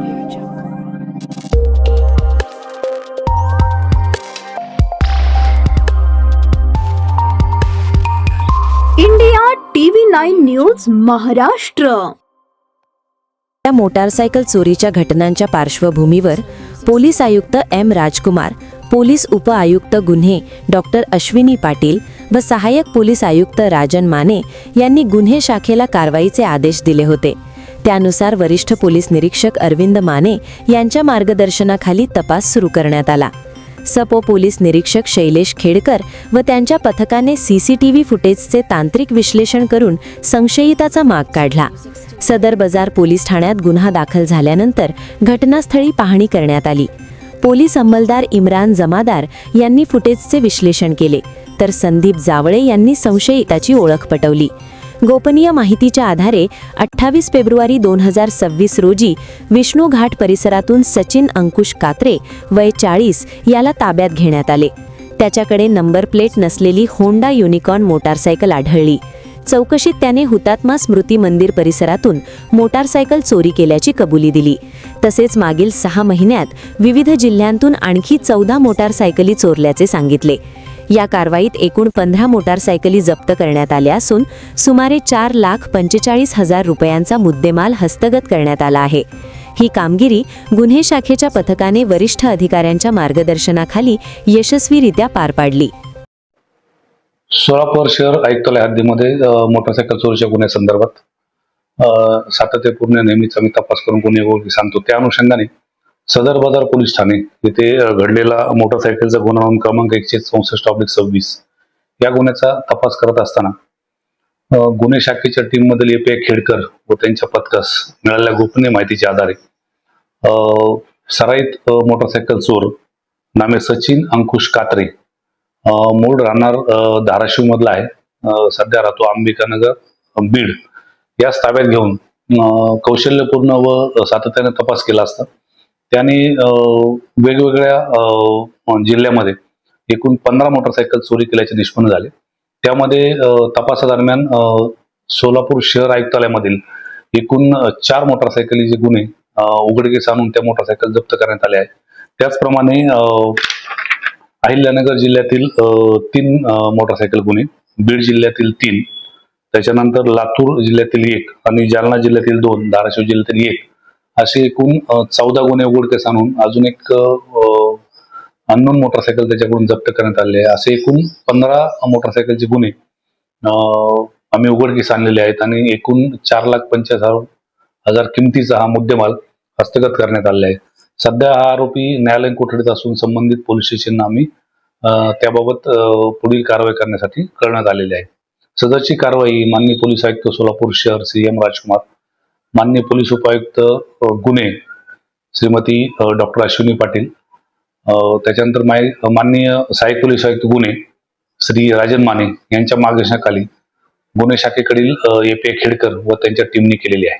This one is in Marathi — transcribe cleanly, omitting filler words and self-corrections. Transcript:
Audio Jungle. India TV9 news Maharashtra. या मोटारसायकल चोरीच्या घटनांच्या पार्श्वभूमीवर पोलीस आयुक्त एम राजकुमार, पोलीस उप आयुक्त गुन्हे डॉक्टर अश्विनी पाटील व सहाय्यक पोलीस आयुक्त राजन माने यांनी गुन्हे शाखेला कारवाईचे आदेश दिले होते. त्यानुसार वरिष्ठ पोलीस निरीक्षक अरविंद माने यांच्या मार्गदर्शनाखाली तपास सुरू करण्यात आला. सपो पोलीस निरीक्षक शैलेश खेडकर व त्यांच्या पथकाने CCTV फुटेजचे तांत्रिक विश्लेषण करून संशयिताचा माग काढला. सदर बाजार पोलीस ठाण्यात गुन्हा दाखल झाल्यानंतर घटनास्थळी पाहणी करण्यात आली. पोलीस अंमलदार इम्रान जमादार यांनी फुटेजचे विश्लेषण केले, तर संदीप जावळे यांनी संशयिताची ओळख पटवली. गोपनीय माहितीच्या आधारे 28 फेब्रुवारी 2026 रोजी विष्णू घाट परिसरातून सचिन अंकुश कात्रे वय 40 याला ताब्यात घेण्यात आले. त्याच्याकडे नंबर प्लेट नसलेली होंडा युनिकॉर्न मोटारसायकल आढळली. चौकशीत त्याने हुतात्मा स्मृती मंदिर परिसरातून मोटारसायकल चोरी केल्याची कबुली दिली. तसेच मागील 6 महिन्यात विविध जिल्ह्यांतून आणखी 14 मोटारसायकली चोरल्याचे सांगितले. या कारवाईत एकूण 15 मोटारसायकली जप्त करण्यात आल्या असून सुमारे 4,45,000 रुपयांचा मुद्देमाल हस्तगत करण्यात आला आहे. ही कामगिरी गुन्हे शाखेच्या पथकाने वरिष्ठ अधिकाऱ्यांच्या मार्गदर्शनाखाली यशस्वीरित्या पार पाडली. सोलापूर शहर आयुक्तालय हद्दीमध्ये मोटारसायकल चोरीच्या गुन्ह्यासंदर्भात सातत्यपूर्ण नेहमीच आम्ही तपास करून गुन्हे सांगतो. त्या अनुषंगाने सदर बाजार पोलीस ठाणे येथे घडलेला मोटारसायकलचा गुन्हा नोंद क्रमांक 164/26 या गुन्ह्याचा तपास करत असताना गुन्हे शाखेच्या टीम मधील AP खेडकर व त्यांच्या पथकास मिळालेल्या गोपनीय माहितीच्या आधारे सराईत मोटारसायकल चोर नामे सचिन अंकुश कात्रे, मूळ राहणार धाराशिव मधला आहे, सध्या राहतो अंबिकानगर बीड, याच ताब्यात घेऊन कौशल्यपूर्ण व सातत्याने तपास केला असता त्याने वेगवेगळ्या जिल्ह्यामध्ये एकूण 15 मोटारसायकल चोरी केल्याचे निष्पन्न झाले. त्यामध्ये तपासादरम्यान सोलापूर शहर आयुक्तालयामधील एकूण 4 मोटारसायकलीचे गुन्हे उघडकीस आणून त्या मोटारसायकल जप्त करण्यात आले आहेत. त्याचप्रमाणे अहिल्यानगर जिल्ह्यातील 3 मोटारसायकल गुन्हे, बीड जिल्ह्यातील 3, त्याच्यानंतर लातूर जिल्ह्यातील 1 आणि जालना जिल्ह्यातील 2, धाराशिव जिल्ह्यातील 1 असे एकूण 14 गुन्हे उघडकीस आणून अजून एक अननोन मोटारसायकल त्याच्याकडून जप्त करण्यात आले आहे. असे एकूण 15 मोटारसायकलचे गुन्हे आम्ही उघडकीस आणलेले आहेत आणि एकूण 4,45,000 किमतीचा हा मुद्देमाल हस्तगत करण्यात आलेला आहे. सध्या हा आरोपी न्यायालयीन कोठडीत असून संबंधित पोलीस स्टेशनना आम्ही त्याबाबत पुढील कारवाई करण्यासाठी करण्यात आलेली आहे. सदरची कारवाई माननीय पोलीस आयुक्त सोलापूर शहर CM राजकुमार, माननीय पोलीस उपायुक्त गुन्हे श्रीमती डॉक्टर अश्विनी पाटील, त्याच्यानंतर माननीय सहाय्यक पोलीस आयुक्त गुन्हे श्री राजन माने यांच्या मार्गदर्शनाखाली गुन्हे शाखेकडील AP खेडकर व त्यांच्या टीमने केलेली आहे.